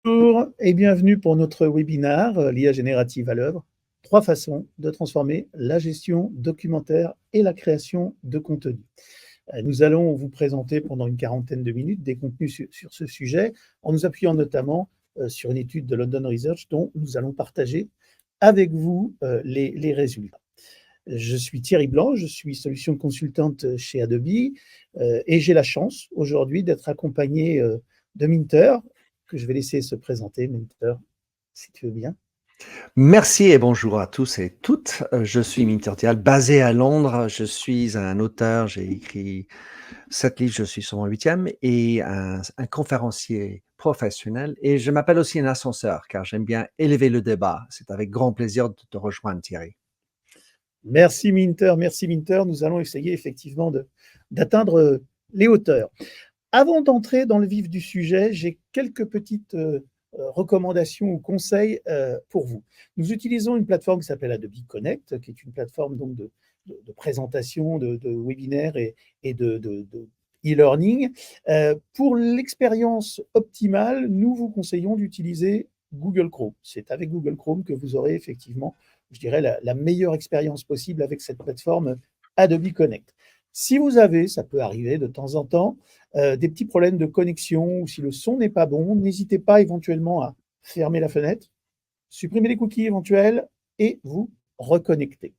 Bonjour et bienvenue pour notre webinaire l'IA générative à l'œuvre. 3 façons de transformer la gestion documentaire et la création de contenu. Nous allons vous présenter pendant une quarantaine de minutes des contenus sur ce sujet, en nous appuyant notamment sur une étude de London Research dont nous allons partager avec vous les résultats. Je suis Thierry Blanc, je suis solution consultante chez Adobe et j'ai la chance aujourd'hui d'être accompagné de Minter, que je vais laisser se présenter. Minter, si tu veux bien. Merci et bonjour à tous et toutes. Je suis Minter Dial, basé à Londres. Je suis un auteur, j'ai écrit 7 livres, je suis sur mon 8e, et un conférencier professionnel. Et je m'appelle aussi un ascenseur, car j'aime bien élever le débat. C'est avec grand plaisir de te rejoindre, Thierry. Merci Minter, merci Minter. Nous allons essayer effectivement d'atteindre les hauteurs. Avant d'entrer dans le vif du sujet, j'ai quelques petites recommandations ou conseils pour vous. Nous utilisons une plateforme qui s'appelle Adobe Connect, qui est une plateforme donc de présentation, de webinaires et de e-learning. Pour l'expérience optimale, nous vous conseillons d'utiliser Google Chrome. C'est avec Google Chrome que vous aurez effectivement, je dirais, la meilleure expérience possible avec cette plateforme Adobe Connect. Si vous avez, ça peut arriver de temps en temps, des petits problèmes de connexion ou si le son n'est pas bon, n'hésitez pas éventuellement à fermer la fenêtre, supprimer les cookies éventuels et vous reconnecter.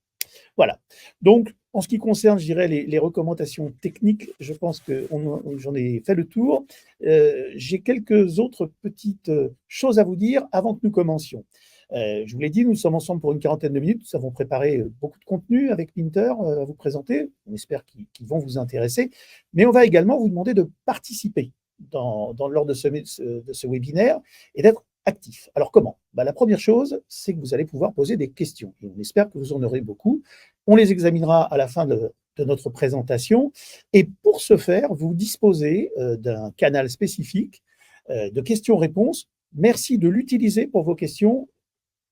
Voilà. Donc, en ce qui concerne, je dirais, les recommandations techniques, je pense que j'en ai fait le tour. J'ai quelques autres petites choses à vous dire avant que nous commencions. Je vous l'ai dit, nous sommes ensemble pour une quarantaine de minutes. Nous avons préparé beaucoup de contenu avec Minter à vous présenter. On espère qu'ils vont vous intéresser. Mais on va également vous demander de participer lors de ce webinaire et d'être actif. Alors comment? La première chose, c'est que vous allez pouvoir poser des questions. Et on espère que vous en aurez beaucoup. On les examinera à la fin de notre présentation. Et pour ce faire, vous disposez d'un canal spécifique de questions-réponses. Merci de l'utiliser pour vos questions.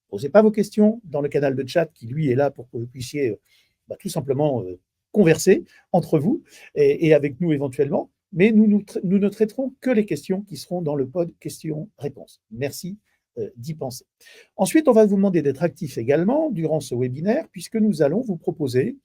Posez pas vos questions dans le canal de chat qui, lui, est là pour que vous puissiez tout simplement converser entre vous et avec nous éventuellement. Mais nous ne traiterons que les questions qui seront dans le pod questions-réponses. Merci d'y penser. Ensuite, on va vous demander d'être actif également durant ce webinaire, puisque nous allons vous proposer,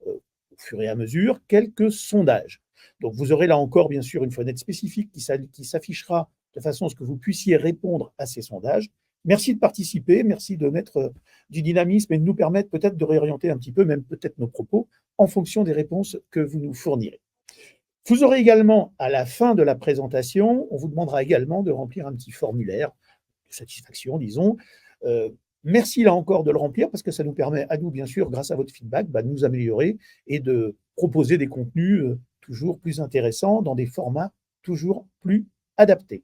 au fur et à mesure, quelques sondages. Donc, vous aurez là encore, bien sûr, une fenêtre spécifique qui s'affichera de façon à ce que vous puissiez répondre à ces sondages. Merci de participer, merci de mettre du dynamisme et de nous permettre peut-être de réorienter un petit peu, même peut-être nos propos, en fonction des réponses que vous nous fournirez. Vous aurez également, à la fin de la présentation, on vous demandera également de remplir un petit formulaire de satisfaction, disons. Merci là encore de le remplir parce que ça nous permet à nous, bien sûr, grâce à votre feedback, de nous améliorer et de proposer des contenus toujours plus intéressants dans des formats toujours plus adaptés.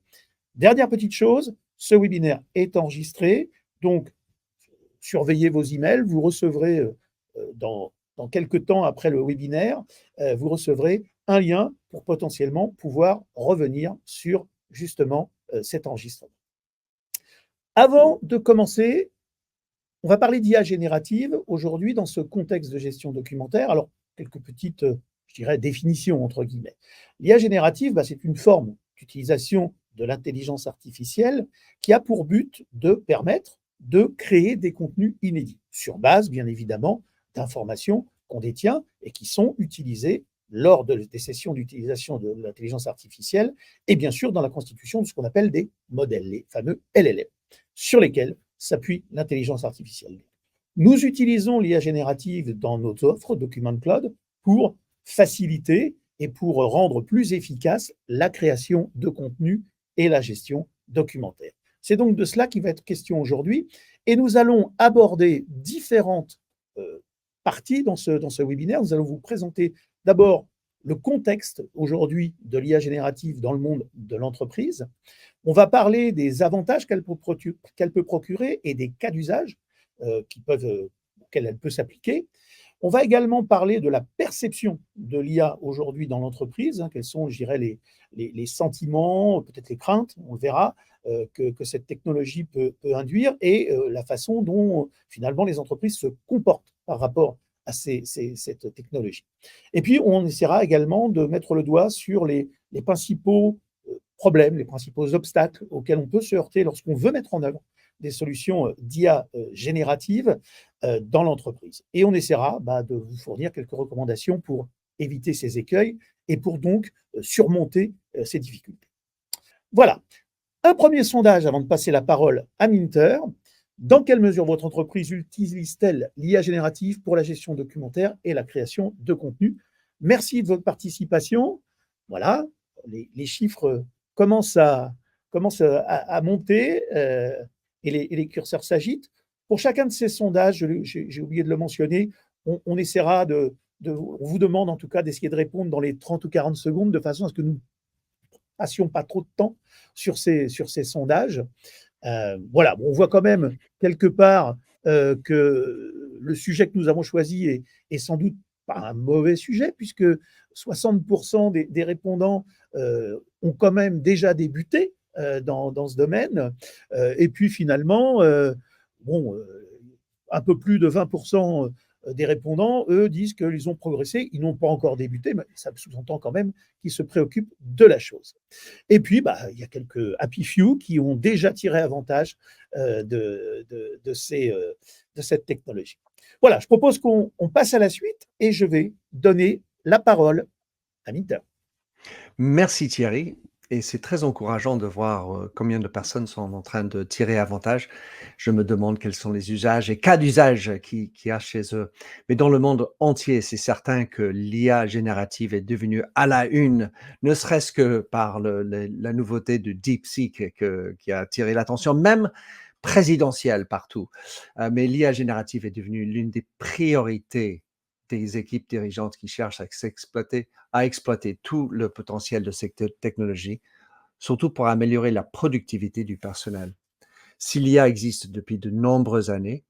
Dernière petite chose, ce webinaire est enregistré, donc surveillez vos emails, vous recevrez dans quelques temps après le webinaire, vous recevrez un lien pour potentiellement pouvoir revenir sur justement cet enregistrement. Avant de commencer, on va parler d'IA générative aujourd'hui dans ce contexte de gestion documentaire. Alors, quelques petites, je dirais, définitions entre guillemets. L'IA générative, c'est une forme d'utilisation de l'intelligence artificielle qui a pour but de permettre de créer des contenus inédits, sur base, bien évidemment, d'informations qu'on détient et qui sont utilisées lors des sessions d'utilisation de l'intelligence artificielle et bien sûr dans la constitution de ce qu'on appelle des modèles, les fameux LLM, sur lesquels s'appuie l'intelligence artificielle. Nous utilisons l'IA générative dans nos offres Document Cloud pour faciliter et pour rendre plus efficace la création de contenu et la gestion documentaire. C'est donc de cela qu'il va être question aujourd'hui et nous allons aborder différentes parties dans ce webinaire. Nous allons vous présenter d'abord le contexte aujourd'hui de l'IA générative dans le monde de l'entreprise. On va parler des avantages qu'elle peut procurer et des cas d'usage auxquels elle peut s'appliquer. On va également parler de la perception de l'IA aujourd'hui dans l'entreprise, quels sont, je dirais, les sentiments, peut-être les craintes, on le verra, que cette technologie peut induire et la façon dont finalement les entreprises se comportent par rapport à cette technologie. Et puis, on essaiera également de mettre le doigt sur les principaux problèmes, les principaux obstacles auxquels on peut se heurter lorsqu'on veut mettre en œuvre des solutions d'IA générative dans l'entreprise. Et on essaiera de vous fournir quelques recommandations pour éviter ces écueils et pour donc surmonter ces difficultés. Voilà, un premier sondage avant de passer la parole à Minter. Dans quelle mesure votre entreprise utilise-t-elle l'IA générative pour la gestion documentaire et la création de contenu? Merci de votre participation. Voilà, les chiffres commencent à monter et les curseurs s'agitent. Pour chacun de ces sondages, j'ai oublié de le mentionner, on essaiera on vous demande en tout cas d'essayer de répondre dans les 30 ou 40 secondes de façon à ce que nous ne passions pas trop de temps sur ces sondages. Voilà, on voit quand même quelque part que le sujet que nous avons choisi est sans doute pas un mauvais sujet, puisque 60% des répondants ont quand même déjà débuté dans ce domaine. Et puis finalement, un peu plus de 20% des répondants, eux, disent qu'ils ont progressé. Ils n'ont pas encore débuté, mais ça sous-entend quand même qu'ils se préoccupent de la chose. Et puis, il y a quelques happy few qui ont déjà tiré avantage de cette technologie. Voilà, je propose qu'on passe à la suite et je vais donner la parole à Minter. Merci Thierry. Et c'est très encourageant de voir combien de personnes sont en train de tirer avantage. Je me demande quels sont les usages et cas d'usage qu'il y a chez eux. Mais dans le monde entier, c'est certain que l'IA générative est devenue à la une, ne serait-ce que par la nouveauté de DeepSeek qui a attiré l'attention, même présidentielle partout. Mais l'IA générative est devenue l'une des priorités des équipes dirigeantes qui cherchent à exploiter tout le potentiel de cette technologie, surtout pour améliorer la productivité du personnel. Si l'IA existe depuis de nombreuses années,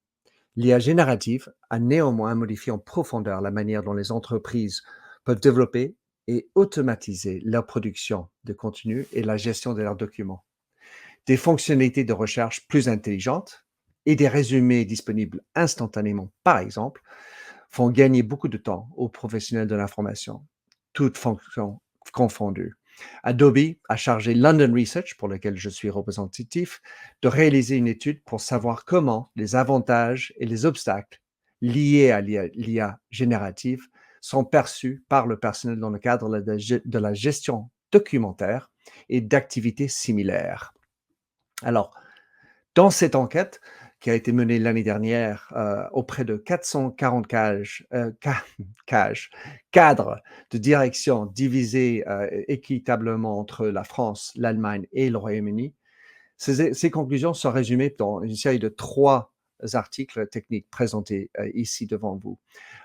l'IA générative a néanmoins modifié en profondeur la manière dont les entreprises peuvent développer et automatiser leur production de contenu et la gestion de leurs documents. Des fonctionnalités de recherche plus intelligentes et des résumés disponibles instantanément, par exemple, font gagner beaucoup de temps aux professionnels de l'information, toutes fonctions confondues. Adobe a chargé London Research, pour lequel je suis représentatif, de réaliser une étude pour savoir comment les avantages et les obstacles liés à l'IA générative sont perçus par le personnel dans le cadre de la gestion documentaire et d'activités similaires. Alors, dans cette enquête, qui a été menée l'année dernière auprès de 440 cadres de direction divisés équitablement entre la France, l'Allemagne et le Royaume-Uni, ces conclusions sont résumées dans une série de 3 articles techniques présentés ici devant vous.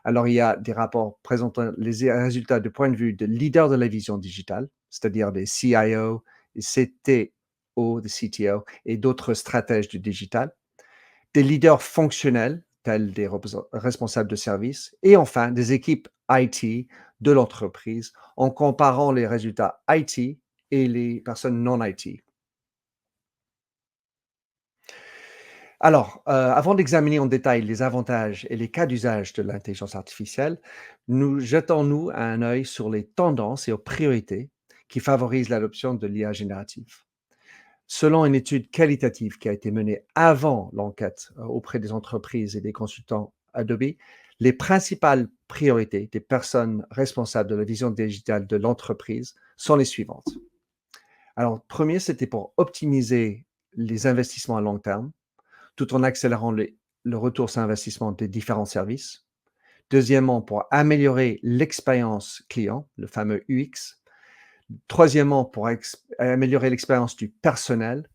Alors, il y a des rapports présentant les résultats du point de vue de leaders de la vision digitale, c'est-à-dire des CIO, des CTO, des CTO et d'autres stratèges du digital, des leaders fonctionnels, tels des responsables de service, et enfin des équipes IT de l'entreprise, en comparant les résultats IT et les personnes non IT. Alors, avant d'examiner en détail les avantages et les cas d'usage de l'intelligence artificielle, jetons-nous un œil sur les tendances et aux priorités qui favorisent l'adoption de l'IA générative. Selon une étude qualitative qui a été menée avant l'enquête auprès des entreprises et des consultants Adobe, les principales priorités des personnes responsables de la vision digitale de l'entreprise sont les suivantes. Alors, premier, c'était pour optimiser les investissements à long terme, tout en accélérant le retour sur investissement des différents services. Deuxièmement, pour améliorer l'expérience client, le fameux UX. Troisièmement, pour améliorer l'expérience du personnel.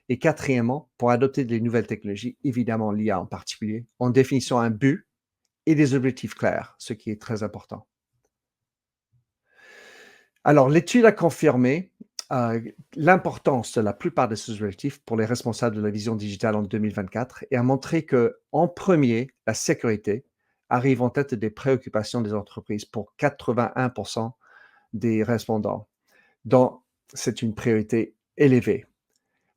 Et quatrièmement, pour adopter des nouvelles technologies, évidemment l'IA en particulier, en définissant un but et des objectifs clairs, ce qui est très important. Alors, l'étude a confirmé l'importance de la plupart de ces objectifs pour les responsables de la vision digitale en 2024 et a montré que, en premier, la sécurité arrive en tête des préoccupations des entreprises pour 81% des répondants. Donc, c'est une priorité élevée.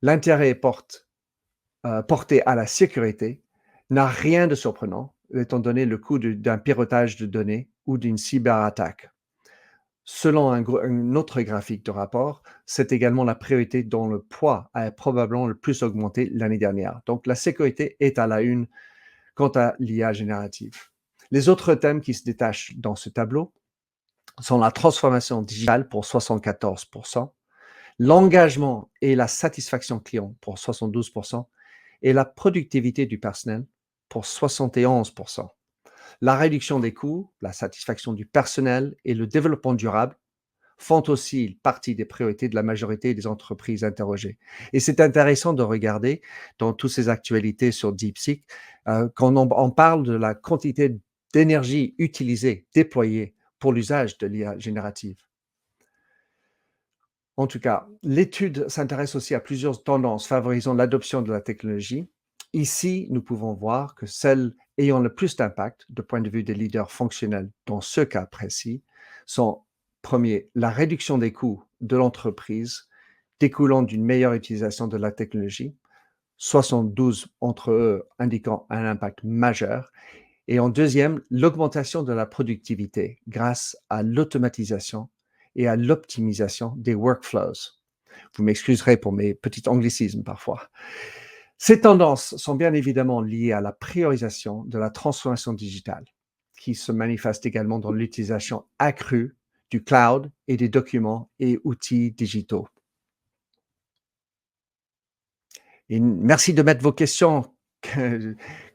L'intérêt porté à la sécurité n'a rien de surprenant, étant donné le coût d'un piratage de données ou d'une cyberattaque. Selon un autre graphique de rapport, c'est également la priorité dont le poids a probablement le plus augmenté l'année dernière. Donc, la sécurité est à la une quant à l'IA générative. Les autres thèmes qui se détachent dans ce tableau sont la transformation digitale pour 74%, l'engagement et la satisfaction client pour 72%, et la productivité du personnel pour 71%. La réduction des coûts, la satisfaction du personnel et le développement durable font aussi partie des priorités de la majorité des entreprises interrogées. Et c'est intéressant de regarder dans toutes ces actualités sur DeepSeek, quand on parle de la quantité d'énergie utilisée, déployée pour l'usage de l'IA générative. En tout cas, l'étude s'intéresse aussi à plusieurs tendances favorisant l'adoption de la technologie. Ici, nous pouvons voir que celles ayant le plus d'impact, de point de vue des leaders fonctionnels dans ce cas précis, sont, premier, la réduction des coûts de l'entreprise découlant d'une meilleure utilisation de la technologie, 72 entre eux indiquant un impact majeur, et en deuxième, l'augmentation de la productivité grâce à l'automatisation et à l'optimisation des workflows. Vous m'excuserez pour mes petits anglicismes parfois. Ces tendances sont bien évidemment liées à la priorisation de la transformation digitale, qui se manifeste également dans l'utilisation accrue du cloud et des documents et outils digitaux. Et merci de mettre vos questions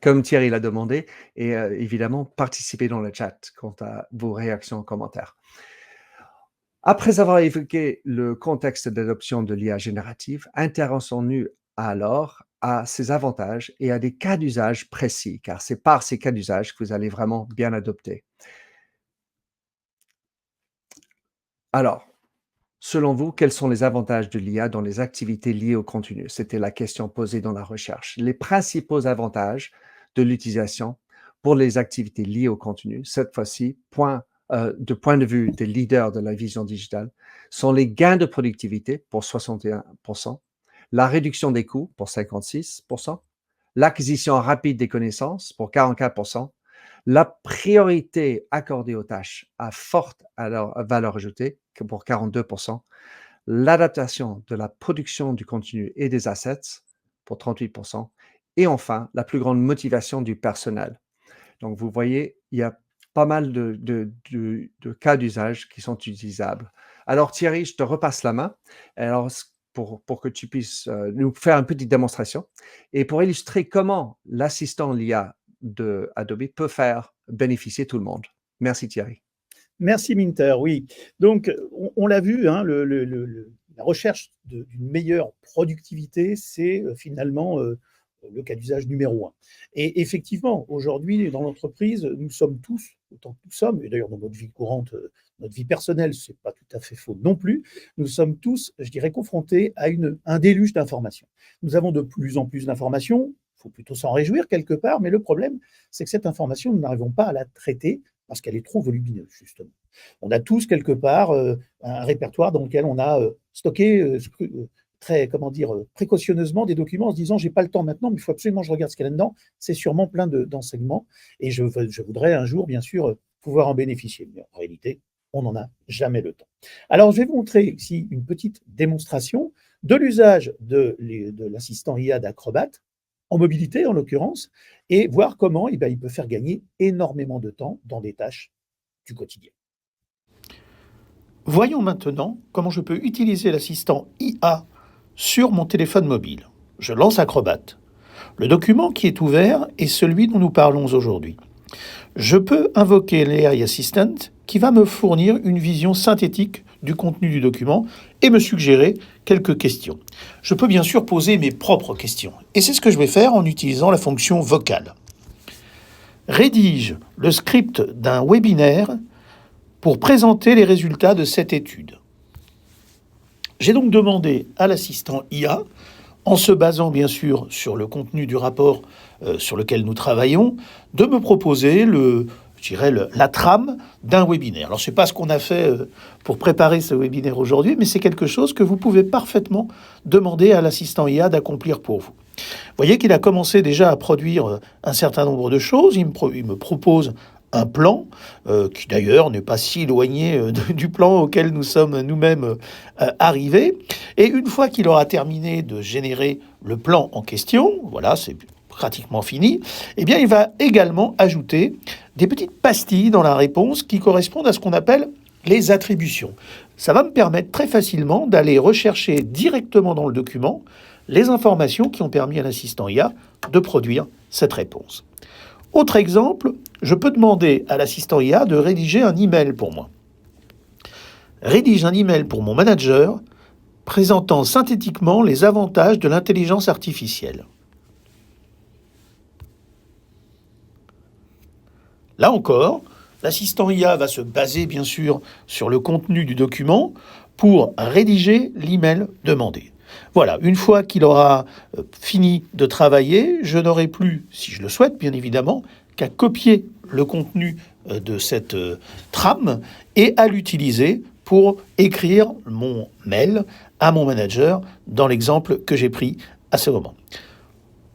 comme Thierry l'a demandé, et évidemment, participez dans le chat quant à vos réactions, commentaires. Après avoir évoqué le contexte d'adoption de l'IA générative, intéressons-nous alors à ses avantages et à des cas d'usage précis, car c'est par ces cas d'usage que vous allez vraiment bien adopter. Alors, selon vous, quels sont les avantages de l'IA dans les activités liées au contenu? C'était la question posée dans la recherche. Les principaux avantages de l'utilisation pour les activités liées au contenu, cette fois-ci, de point de vue des leaders de la vision digitale, sont les gains de productivité pour 61%, la réduction des coûts pour 56%, l'acquisition rapide des connaissances pour 44%, la priorité accordée aux tâches à forte valeur ajoutée pour 42%, l'adaptation de la production du contenu et des assets pour 38%, et enfin, la plus grande motivation du personnel. Donc, vous voyez, il y a pas mal de cas d'usage qui sont utilisables. Alors, Thierry, je te repasse la main. Alors, pour que tu puisses nous faire une petite démonstration et pour illustrer comment l'assistant l'IA de Adobe peut faire bénéficier tout le monde. Merci Thierry. Merci Minter, oui. Donc, on l'a vu, hein, la recherche d'une meilleure productivité, c'est finalement le cas d'usage numéro un. Et effectivement, aujourd'hui, dans l'entreprise, nous sommes tous, autant que nous sommes, et d'ailleurs dans notre vie courante, notre vie personnelle, c'est pas tout à fait faux non plus, nous sommes tous, je dirais, confrontés à un déluge d'informations. Nous avons de plus en plus d'informations, il faut plutôt s'en réjouir quelque part, mais le problème, c'est que cette information, nous n'arrivons pas à la traiter parce qu'elle est trop volumineuse, justement. On a tous quelque part un répertoire dans lequel on a stocké très, précautionneusement des documents en se disant j'ai pas le temps maintenant, mais il faut absolument que je regarde ce qu'il y a là-dedans. C'est sûrement plein d'enseignements et je voudrais un jour, bien sûr, pouvoir en bénéficier. Mais en réalité, on n'en a jamais le temps. Alors, je vais vous montrer ici une petite démonstration de l'usage de l'assistant IA d'Acrobat, en mobilité en l'occurrence, et voir comment il peut faire gagner énormément de temps dans des tâches du quotidien. Voyons maintenant comment je peux utiliser l'assistant IA sur mon téléphone mobile. Je lance Acrobat. Le document qui est ouvert est celui dont nous parlons aujourd'hui. Je peux invoquer l'AI Assistant qui va me fournir une vision synthétique du contenu du document et me suggérer quelques questions. Je peux bien sûr poser mes propres questions et c'est ce que je vais faire en utilisant la fonction vocale. Rédige le script d'un webinaire pour présenter les résultats de cette étude. J'ai donc demandé à l'assistant IA, en se basant bien sûr sur le contenu du rapport sur lequel nous travaillons, de me proposer la trame d'un webinaire. Alors, ce n'est pas ce qu'on a fait pour préparer ce webinaire aujourd'hui, mais c'est quelque chose que vous pouvez parfaitement demander à l'assistant IA d'accomplir pour vous. Vous voyez qu'il a commencé déjà à produire un certain nombre de choses. Il me propose un plan, qui d'ailleurs n'est pas si éloigné du plan auquel nous sommes nous-mêmes arrivés. Et une fois qu'il aura terminé de générer le plan en question, voilà, c'est pratiquement fini, eh bien, il va également ajouter des petites pastilles dans la réponse qui correspondent à ce qu'on appelle les attributions. Ça va me permettre très facilement d'aller rechercher directement dans le document les informations qui ont permis à l'assistant IA de produire cette réponse. Autre exemple, je peux demander à l'assistant IA de rédiger un email pour moi. Rédige un email pour mon manager présentant synthétiquement les avantages de l'intelligence artificielle. Là encore, l'assistant IA va se baser bien sûr sur le contenu du document pour rédiger l'email demandé. Voilà, une fois qu'il aura fini de travailler, je n'aurai plus, si je le souhaite bien évidemment, qu'à copier le contenu de cette trame et à l'utiliser pour écrire mon mail à mon manager dans l'exemple que j'ai pris à ce moment.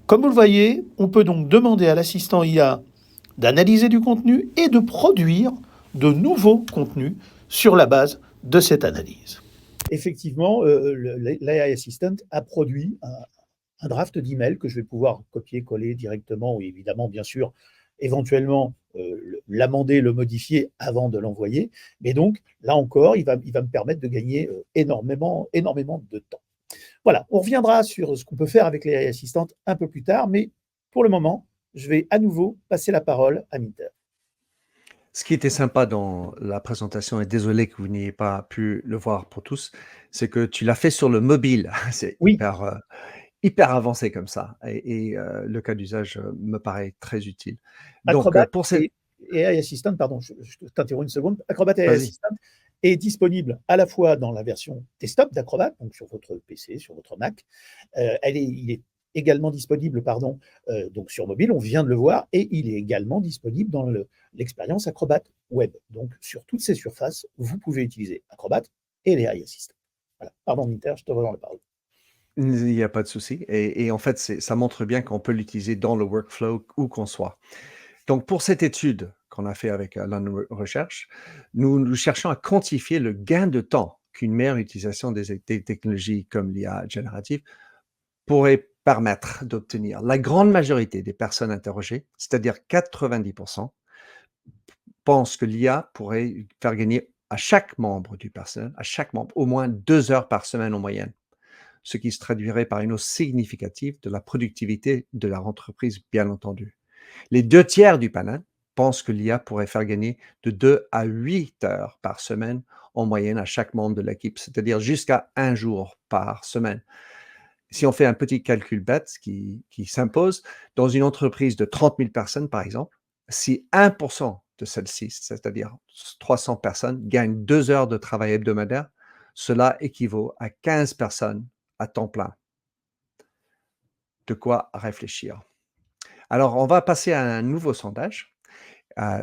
Comme vous le voyez, on peut donc demander à l'assistant IA d'analyser du contenu et de produire de nouveaux contenus sur la base de cette analyse. Effectivement, l'AI Assistant a produit un draft d'email que je vais pouvoir copier-coller directement, ou évidemment, bien sûr, éventuellement l'amender, le modifier avant de l'envoyer. Mais donc, là encore, il va me permettre de gagner énormément de temps. Voilà, on reviendra sur ce qu'on peut faire avec l'AI Assistant un peu plus tard, mais pour le moment, je vais à nouveau passer la parole à Minter. Ce qui était sympa dans la présentation, et désolé que vous n'ayez pas pu le voir pour tous, c'est que tu l'as fait sur le mobile. C'est Oui, hyper avancé comme ça et le cas d'usage, me paraît très utile. Donc, Acrobat pour cette et AI Assistant, pardon, je t'interromps une seconde. Acrobat AI vas-y. Assistant est disponible à la fois dans la version desktop d'Acrobat, donc sur votre PC, sur votre Mac. Il est également disponible, pardon, donc sur mobile, on vient de le voir, et il est également disponible dans l'expérience Acrobat Web. Donc sur toutes ces surfaces, vous pouvez utiliser Acrobat et les AI Assistant. Voilà. Pardon, Minter, je te redonne la parole. Il n'y a pas de souci et en fait, ça montre bien qu'on peut l'utiliser dans le workflow où qu'on soit. Donc pour cette étude qu'on a fait avec, London Research, nous cherchons à quantifier le gain de temps qu'une meilleure utilisation des technologies comme l'IA générative pourrait permettre d'obtenir. La grande majorité des personnes interrogées, c'est-à-dire 90, pensent que l'IA pourrait faire gagner à chaque membre du personnel, à chaque membre, au moins 2 heures par semaine en moyenne, ce qui se traduirait par une hausse significative de la productivité de leur entreprise, bien entendu. Les 2 tiers du panel pensent que l'IA pourrait faire gagner de 2 à 8 heures par semaine en moyenne à chaque membre de l'équipe, c'est-à-dire jusqu'à 1 jour par semaine. Si on fait un petit calcul bête qui s'impose, dans une entreprise de 30 000 personnes, par exemple, si 1% de celles-ci, c'est-à-dire 300 personnes, gagnent 2 heures de travail hebdomadaire, cela équivaut à 15 personnes à temps plein. De quoi réfléchir. Alors, on va passer à un nouveau sondage.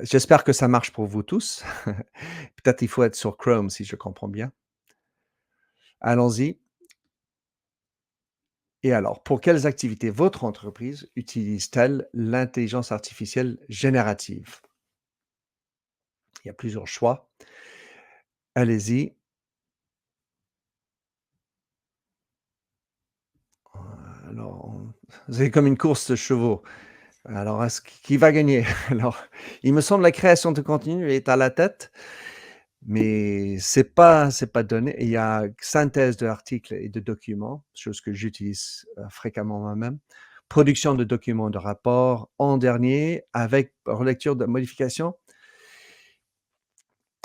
J'espère que ça marche pour vous tous. Peut-être il faut être sur Chrome si je comprends bien. Allons-y. Et alors, pour quelles activités votre entreprise utilise-t-elle l'intelligence artificielle générative? Il y a plusieurs choix. Allez-y. Alors, c'est comme une course de chevaux. Alors, qui va gagner? Alors, il me semble que la création de contenu est à la tête, mais c'est pas donné. Il y a synthèse d'articles et de documents, chose que j'utilise fréquemment moi-même. Production de documents de rapport en dernier, avec relecture de modifications.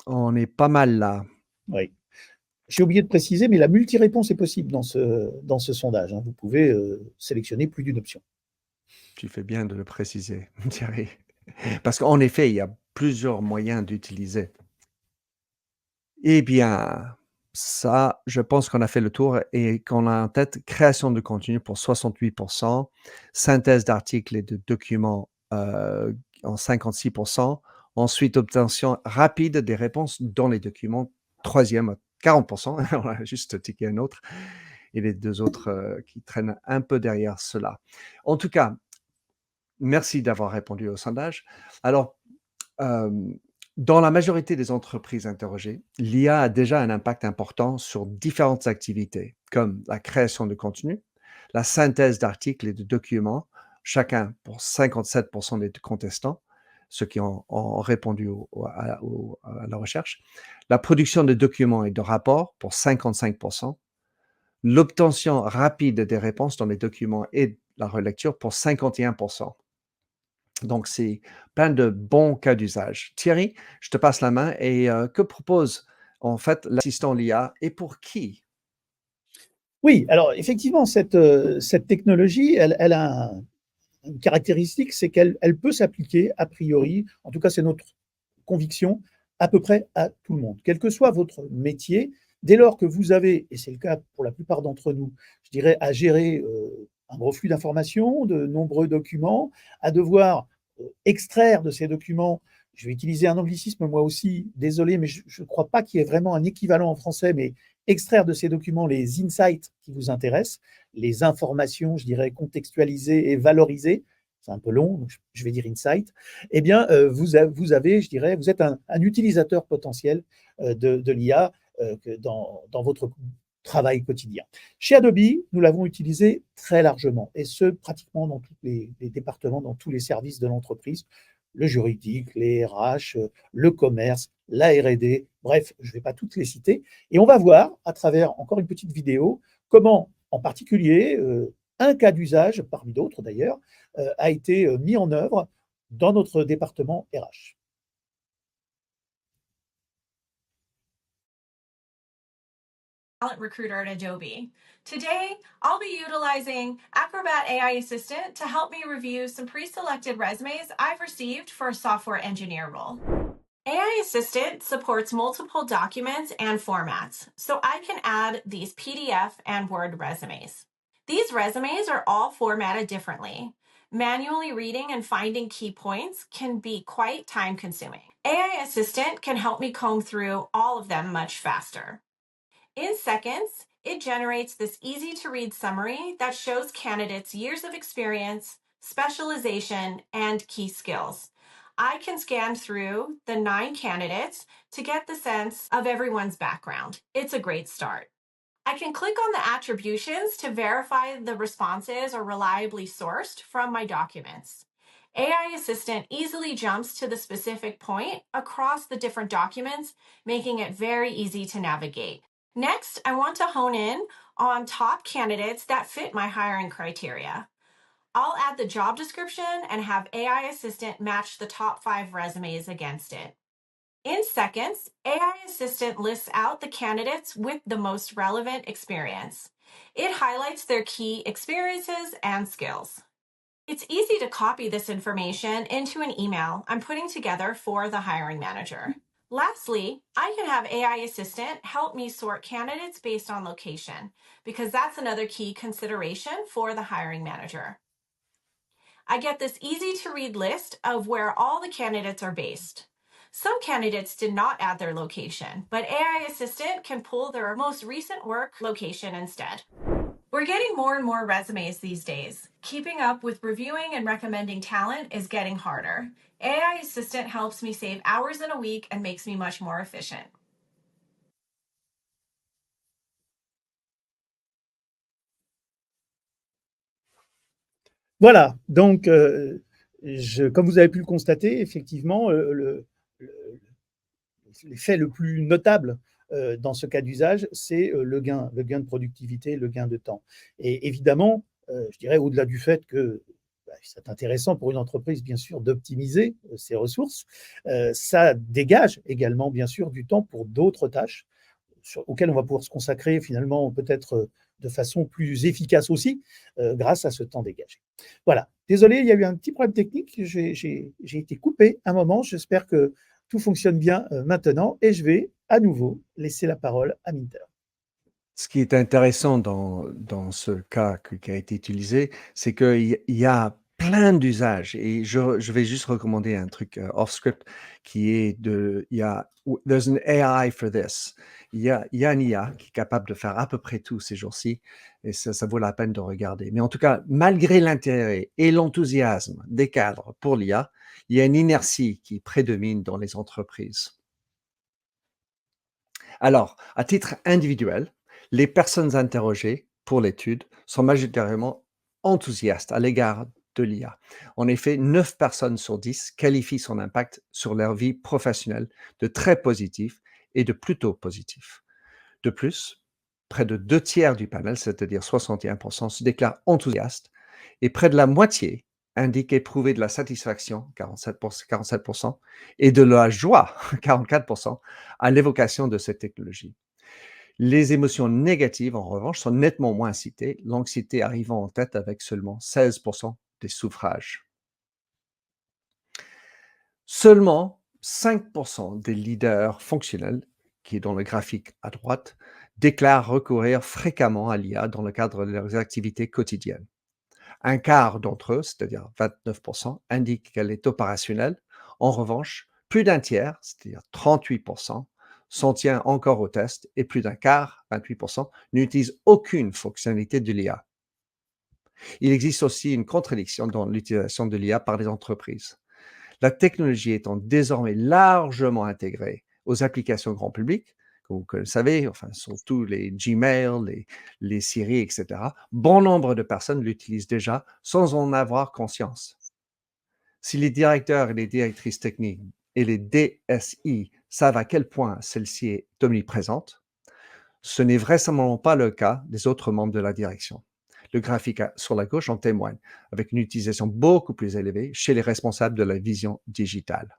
On est pas mal là. Oui. J'ai oublié de préciser, mais la multi-réponse est possible dans ce sondage, hein. Vous pouvez sélectionner plus d'une option. Tu fais bien de le préciser, Thierry. Parce qu'en effet, il y a plusieurs moyens d'utiliser. Eh bien, ça, je pense qu'on a fait le tour et qu'on a en tête création de contenu pour 68%, synthèse d'articles et de documents en 56%, ensuite obtention rapide des réponses dans les documents, troisième, 40%, on a juste tiqué un autre, et les deux autres qui traînent un peu derrière cela. En tout cas, merci d'avoir répondu au sondage. Alors, Dans la majorité des entreprises interrogées, l'IA a déjà un impact important sur différentes activités, comme la création de contenu, la synthèse d'articles et de documents, chacun pour 57% des contestants, ceux qui ont répondu à la recherche, la production de documents et de rapports pour 55%, l'obtention rapide des réponses dans les documents et la relecture pour 51%. Donc, c'est plein de bons cas d'usage. Thierry, je te passe la main et que propose en fait l'assistant l'IA et pour qui? Oui, alors effectivement, cette technologie, elle a une caractéristique, c'est qu'elle peut s'appliquer a priori, en tout cas c'est notre conviction, à peu près à tout le monde. Quel que soit votre métier, dès lors que vous avez, et c'est le cas pour la plupart d'entre nous, je dirais, à gérer un gros flux d'informations, de nombreux documents, à devoir extraire de ces documents, je vais utiliser un anglicisme moi aussi, désolé, mais je ne crois pas qu'il y ait vraiment un équivalent en français, mais extraire de ces documents les insights qui vous intéressent, les informations, je dirais, contextualisées et valorisées, c'est un peu long, donc je vais dire insight, eh bien, vous avez, je dirais, vous êtes un utilisateur potentiel de l'IA dans votre travail quotidien. Chez Adobe, nous l'avons utilisé très largement, et ce, pratiquement dans tous les départements, dans tous les services de l'entreprise, le juridique, les RH, le commerce, la R&D, bref, je ne vais pas toutes les citer. Et on va voir, à travers encore une petite vidéo, comment, en particulier, un cas d'usage, parmi d'autres d'ailleurs, a été mis en œuvre dans notre département RH. Talent recruiter at Adobe. Today, I'll be utilizing Acrobat AI Assistant to help me review some pre-selected resumes I've received for a software engineer role. AI Assistant supports multiple documents and formats, so I can add these PDF and Word resumes. These resumes are all formatted differently. Manually reading and finding key points can be quite time consuming. AI Assistant can help me comb through all of them much faster. In seconds, it generates this easy to read summary that shows candidates' years of experience, specialization, and key skills. I can scan through the 9 candidates to get the sense of everyone's background. It's a great start. I can click on the attributions to verify the responses are reliably sourced from my documents. AI Assistant easily jumps to the specific point across the different documents, making it very easy to navigate. Next, I want to hone in on top candidates that fit my hiring criteria. I'll add the job description and have AI Assistant match the top 5 resumes against it. In seconds, AI Assistant lists out the candidates with the most relevant experience. It highlights their key experiences and skills. It's easy to copy this information into an email I'm putting together for the hiring manager. Lastly, I can have AI Assistant help me sort candidates based on location, because that's another key consideration for the hiring manager. I get this easy to read list of where all the candidates are based. Some candidates did not add their location, but AI Assistant can pull their most recent work location instead. We're getting more and more resumes these days. Keeping up with reviewing and recommending talent is getting harder. AI Assistant helps me save hours in a week and makes me much more efficient. Voilà, donc, comme vous avez pu le constater, effectivement, l'effet le plus notable dans ce cas d'usage, c'est le gain de productivité, le gain de temps. Et évidemment, je dirais au-delà du fait que c'est intéressant pour une entreprise, bien sûr, d'optimiser ses ressources, ça dégage également, bien sûr, du temps pour d'autres tâches auxquelles on va pouvoir se consacrer finalement peut-être de façon plus efficace aussi, grâce à ce temps dégagé. Voilà. Désolé, il y a eu un petit problème technique. J'ai été coupé un moment. J'espère que tout fonctionne bien maintenant et je vais à nouveau laisser la parole à Minter. Ce qui est intéressant dans ce cas qui a été utilisé, c'est qu'il y a plein d'usages et je vais juste recommander un truc off script qui est there's an AI for this. Il y a une IA qui est capable de faire à peu près tout ces jours-ci et ça vaut la peine de regarder. Mais en tout cas, malgré l'intérêt et l'enthousiasme des cadres pour l'IA, il y a une inertie qui prédomine dans les entreprises. Alors, à titre individuel, les personnes interrogées pour l'étude sont majoritairement enthousiastes à l'égard de l'IA. En effet, 9 personnes sur 10 qualifient son impact sur leur vie professionnelle de très positif et de plutôt positif. De plus, près de 2 tiers du panel, c'est-à-dire 61%, se déclarent enthousiastes et près de la moitié indiquent éprouver de la satisfaction, 47%, et de la joie, 44%, à l'évocation de cette technologie. Les émotions négatives, en revanche, sont nettement moins citées, l'anxiété arrivant en tête avec seulement 16% des suffrages. Seulement 5% des leaders fonctionnels, qui est dans le graphique à droite, déclarent recourir fréquemment à l'IA dans le cadre de leurs activités quotidiennes. Un quart d'entre eux, c'est-à-dire 29%, indiquent qu'elle est opérationnelle. En revanche, plus d'un tiers, c'est-à-dire 38%, s'en tient encore au test et plus d'un quart, 28%, n'utilise aucune fonctionnalité de l'IA. Il existe aussi une contradiction dans l'utilisation de l'IA par les entreprises. La technologie étant désormais largement intégrée aux applications grand public, comme vous le savez, enfin, surtout les Gmail, les Siri, etc., bon nombre de personnes l'utilisent déjà sans en avoir conscience. Si les directeurs et les directrices techniques et les DSI savent à quel point celle-ci est omniprésente, ce n'est vraisemblablement pas le cas des autres membres de la direction. Le graphique sur la gauche en témoigne, avec une utilisation beaucoup plus élevée chez les responsables de la vision digitale.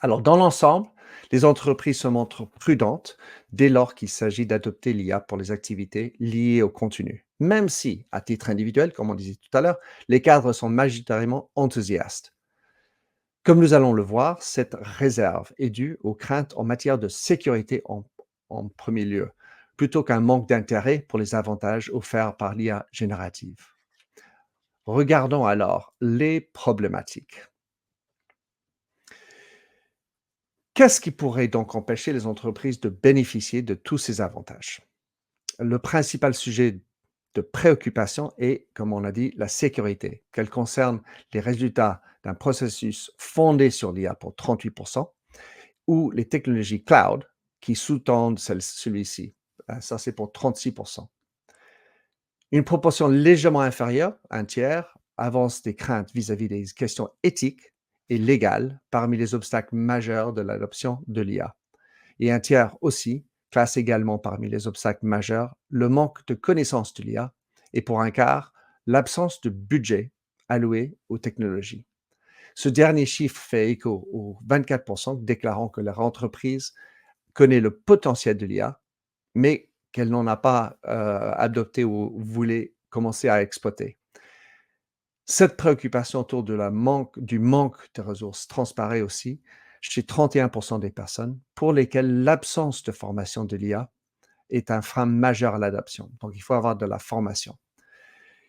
Alors, dans l'ensemble, les entreprises se montrent prudentes dès lors qu'il s'agit d'adopter l'IA pour les activités liées au contenu, même si, à titre individuel, comme on disait tout à l'heure, les cadres sont majoritairement enthousiastes. Comme nous allons le voir, cette réserve est due aux craintes en matière de sécurité en premier lieu, plutôt qu'un manque d'intérêt pour les avantages offerts par l'IA générative. Regardons alors les problématiques. Qu'est-ce qui pourrait donc empêcher les entreprises de bénéficier de tous ces avantages? Le principal sujet de préoccupation est, comme on l'a dit, la sécurité, qu'elle concerne les résultats d'un processus fondé sur l'IA pour 38%, ou les technologies cloud qui sous-tendent celui-ci. Ça, c'est pour 36%. Une proportion légèrement inférieure, un tiers, avance des craintes vis-à-vis des questions éthiques et légales parmi les obstacles majeurs de l'adoption de l'IA. Et un tiers aussi classe également parmi les obstacles majeurs le manque de connaissance de l'IA et pour un quart, l'absence de budget alloué aux technologies. Ce dernier chiffre fait écho aux 24% déclarant que leur entreprise connaît le potentiel de l'IA, mais qu'elle n'en a pas adopté ou voulait commencer à exploiter. Cette préoccupation autour du manque de ressources transparaît aussi chez 31% des personnes pour lesquelles l'absence de formation de l'IA est un frein majeur à l'adoption. Donc, il faut avoir de la formation.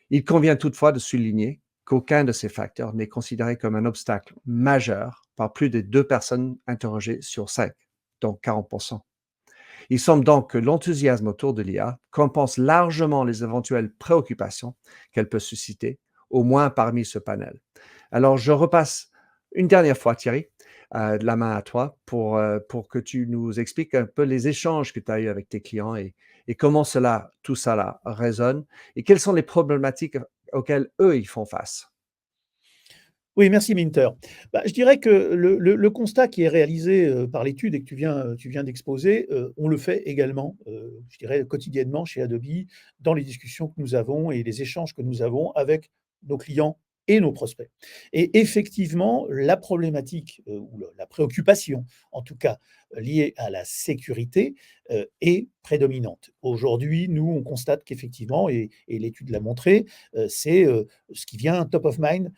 Il convient toutefois de souligner qu'aucun de ces facteurs n'est considéré comme un obstacle majeur par plus de 2 personnes interrogées sur 5, donc 40%. Il semble donc que l'enthousiasme autour de l'IA compense largement les éventuelles préoccupations qu'elle peut susciter, au moins parmi ce panel. Alors, je repasse une dernière fois, Thierry, la main à toi pour que tu nous expliques un peu les échanges que tu as eus avec tes clients et comment tout ça résonne et quelles sont les problématiques auxquelles eux, ils font face. Oui, merci Minter. Je dirais que le constat qui est réalisé par l'étude et que tu viens d'exposer, on le fait également, je dirais quotidiennement chez Adobe, dans les discussions que nous avons et les échanges que nous avons avec nos clients et nos prospects. Et effectivement, la problématique ou la préoccupation, en tout cas liée à la sécurité, est prédominante. Aujourd'hui, nous, on constate qu'effectivement, et l'étude l'a montré, c'est ce qui vient top of mind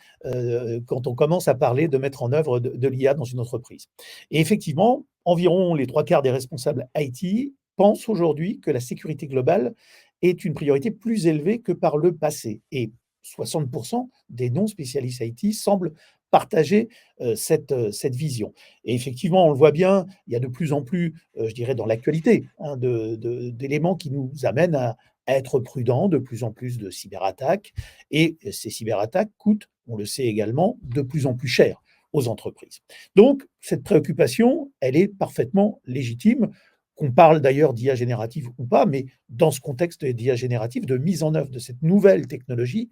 quand on commence à parler de mettre en œuvre de l'IA dans une entreprise. Et effectivement, environ les 3/4 des responsables IT pensent aujourd'hui que la sécurité globale est une priorité plus élevée que par le passé. Et 60% des non-spécialistes IT semblent partager cette vision. Et effectivement, on le voit bien, il y a de plus en plus, je dirais, dans l'actualité, d'éléments qui nous amènent à être prudents, de plus en plus de cyberattaques. Et ces cyberattaques coûtent, on le sait également, de plus en plus cher aux entreprises. Donc, cette préoccupation, elle est parfaitement légitime, qu'on parle d'ailleurs d'IA générative ou pas, mais dans ce contexte d'IA générative, de mise en œuvre de cette nouvelle technologie,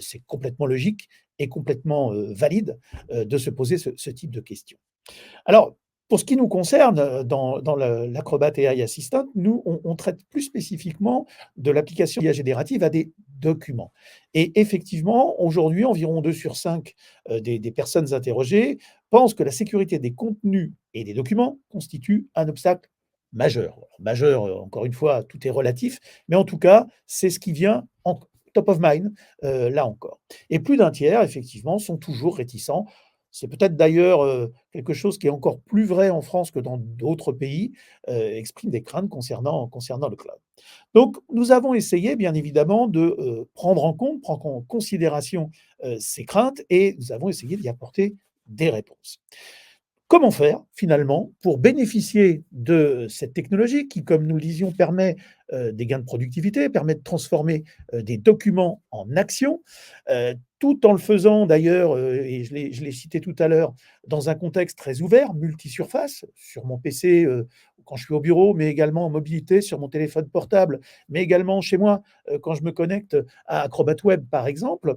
c'est complètement logique et complètement valide de se poser ce type de questions. Alors, pour ce qui nous concerne, dans l'Acrobat AI Assistant, nous, on traite plus spécifiquement de l'application d'IA générative à des documents. Et effectivement, aujourd'hui, environ 2 sur 5 des personnes interrogées pensent que la sécurité des contenus et des documents constitue un obstacle majeur. Alors, majeur, encore une fois, tout est relatif, mais en tout cas, c'est ce qui vient en top of mind, là encore. Et plus d'un tiers, effectivement, sont toujours réticents. C'est peut-être d'ailleurs quelque chose qui est encore plus vrai en France que dans d'autres pays, expriment des craintes concernant le cloud. Donc, nous avons essayé, bien évidemment, de prendre en considération ces craintes et nous avons essayé d'y apporter des réponses. Comment faire, finalement, pour bénéficier de cette technologie qui, comme nous le disions, permet des gains de productivité, permet de transformer des documents en actions, tout en le faisant d'ailleurs, et je l'ai cité tout à l'heure, dans un contexte très ouvert, multisurface, sur mon PC quand je suis au bureau, mais également en mobilité, sur mon téléphone portable, mais également chez moi quand je me connecte à Acrobat Web, par exemple,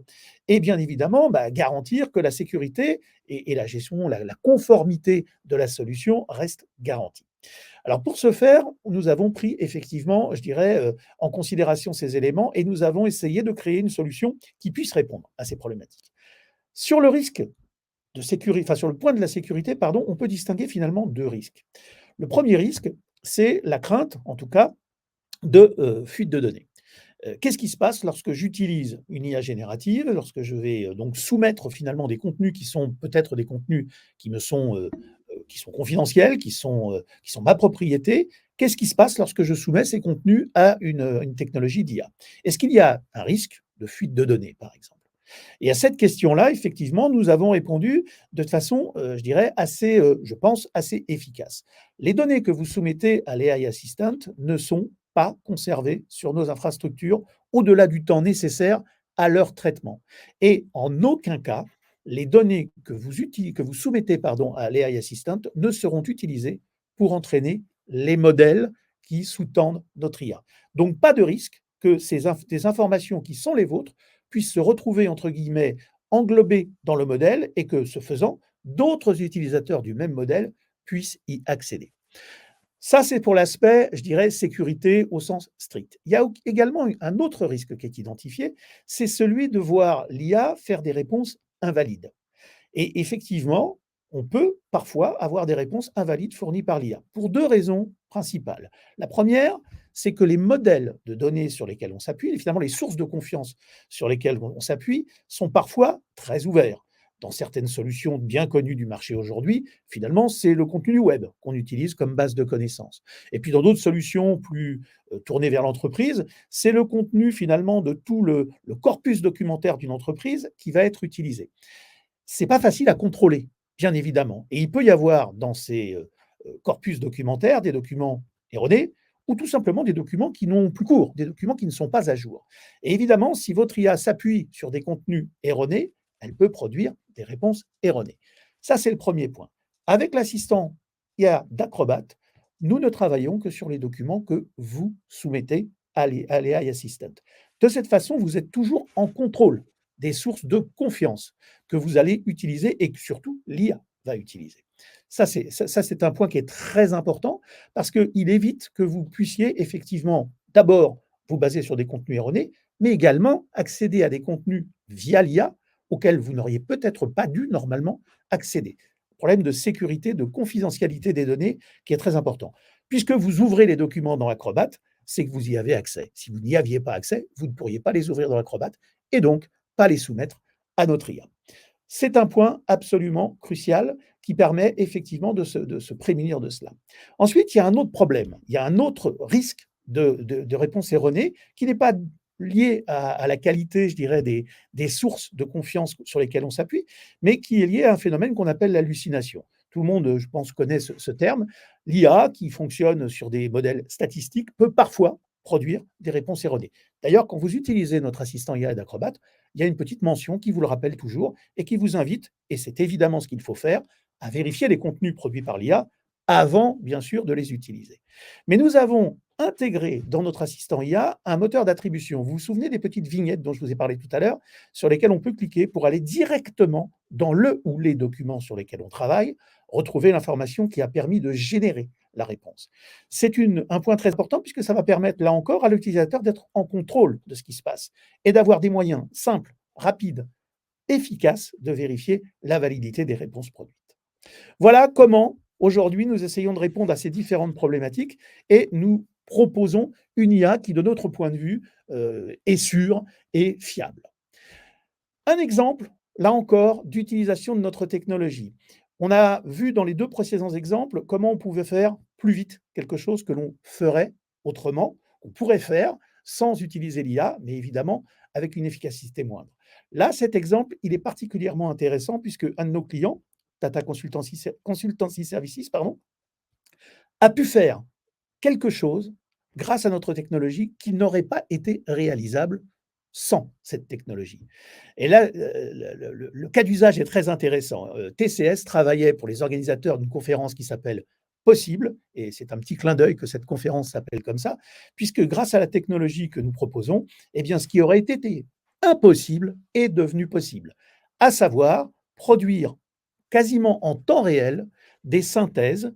et bien évidemment, garantir que la sécurité et la gestion, la conformité de la solution reste garantie. Alors pour ce faire, nous avons pris effectivement, je dirais, en considération ces éléments et nous avons essayé de créer une solution qui puisse répondre à ces problématiques. Sur le risque de sécurité, enfin sur le point de la sécurité, pardon, on peut distinguer finalement 2 risques. Le premier risque, c'est la crainte, en tout cas, de fuite de données. Qu'est-ce qui se passe lorsque j'utilise une IA générative, lorsque je vais donc soumettre finalement des contenus qui sont peut-être des contenus qui sont confidentiels, qui sont ma propriété? Qu'est-ce qui se passe lorsque je soumets ces contenus à une technologie d'IA? Est-ce qu'il y a un risque de fuite de données, par exemple? Et à cette question-là, effectivement, nous avons répondu de façon, je dirais, assez, je pense, assez efficace. Les données que vous soumettez à l'AI Assistant ne sont pas conservées sur nos infrastructures au-delà du temps nécessaire à leur traitement. Et en aucun cas, les données que vous soumettez pardon, à l'AI Assistant ne seront utilisées pour entraîner les modèles qui sous-tendent notre IA. Donc, pas de risque que des informations qui sont les vôtres puissent se retrouver, entre guillemets, englobées dans le modèle et que, ce faisant, d'autres utilisateurs du même modèle puissent y accéder. Ça, c'est pour l'aspect, je dirais, sécurité au sens strict. Il y a également un autre risque qui est identifié, c'est celui de voir l'IA faire des réponses invalides. Et effectivement, on peut parfois avoir des réponses invalides fournies par l'IA, pour 2 raisons principales. La première, c'est que les modèles de données sur lesquels on s'appuie, finalement les sources de confiance sur lesquelles on s'appuie, sont parfois très ouverts. Dans certaines solutions bien connues du marché aujourd'hui, finalement, c'est le contenu web qu'on utilise comme base de connaissances. Et puis dans d'autres solutions plus tournées vers l'entreprise, c'est le contenu finalement de tout le corpus documentaire d'une entreprise qui va être utilisé. C'est pas facile à contrôler, bien évidemment. Et il peut y avoir dans ces corpus documentaires des documents erronés ou tout simplement des documents qui n'ont plus cours, des documents qui ne sont pas à jour. Et évidemment, si votre IA s'appuie sur des contenus erronés, elle peut produire des réponses erronées. Ça, c'est le premier point. Avec l'assistant IA d'Acrobat, nous ne travaillons que sur les documents que vous soumettez à l'AI Assistant. De cette façon, vous êtes toujours en contrôle des sources de confiance que vous allez utiliser et que surtout l'IA va utiliser. Ça, c'est un point qui est très important parce qu'il évite que vous puissiez effectivement d'abord vous baser sur des contenus erronés, mais également accéder à des contenus via l'IA auxquels vous n'auriez peut-être pas dû normalement accéder. Problème de sécurité, de confidentialité des données qui est très important. Puisque vous ouvrez les documents dans Acrobat, c'est que vous y avez accès. Si vous n'y aviez pas accès, vous ne pourriez pas les ouvrir dans Acrobat et donc pas les soumettre à notre IA. C'est un point absolument crucial qui permet effectivement de se prémunir de cela. Ensuite, il y a un autre problème, il y a un autre risque de réponse erronée qui n'est pas lié à la qualité, je dirais, des sources de confiance sur lesquelles on s'appuie, mais qui est lié à un phénomène qu'on appelle l'hallucination. Tout le monde, je pense, connaît ce terme. L'IA, qui fonctionne sur des modèles statistiques, peut parfois produire des réponses erronées. D'ailleurs, quand vous utilisez notre assistant IA d'Acrobat, il y a une petite mention qui vous le rappelle toujours et qui vous invite, et c'est évidemment ce qu'il faut faire, à vérifier les contenus produits par l'IA avant, bien sûr, de les utiliser. Mais nous avons intégré dans notre assistant IA un moteur d'attribution. Vous vous souvenez des petites vignettes dont je vous ai parlé tout à l'heure, sur lesquelles on peut cliquer pour aller directement dans le ou les documents sur lesquels on travaille, retrouver l'information qui a permis de générer la réponse. C'est un point très important puisque ça va permettre, là encore, à l'utilisateur d'être en contrôle de ce qui se passe et d'avoir des moyens simples, rapides, efficaces de vérifier la validité des réponses produites. Voilà comment, aujourd'hui, nous essayons de répondre à ces différentes problématiques et nous proposons une IA qui, de notre point de vue, est sûre et fiable. Un exemple, là encore, d'utilisation de notre technologie. On a vu dans les 2 précédents exemples comment on pouvait faire plus vite quelque chose que l'on ferait autrement, qu'on pourrait faire sans utiliser l'IA, mais évidemment avec une efficacité moindre. Là, cet exemple, il est particulièrement intéressant puisque un de nos clients, Tata Consultancy Services, pardon, a pu faire quelque chose grâce à notre technologie qui n'aurait pas été réalisable sans cette technologie. Et là, le cas d'usage est très intéressant. TCS travaillait pour les organisateurs d'une conférence qui s'appelle Possible, et c'est un petit clin d'œil que cette conférence s'appelle comme ça, puisque grâce à la technologie que nous proposons, eh bien, ce qui aurait été impossible est devenu possible, à savoir produire quasiment en temps réel des synthèses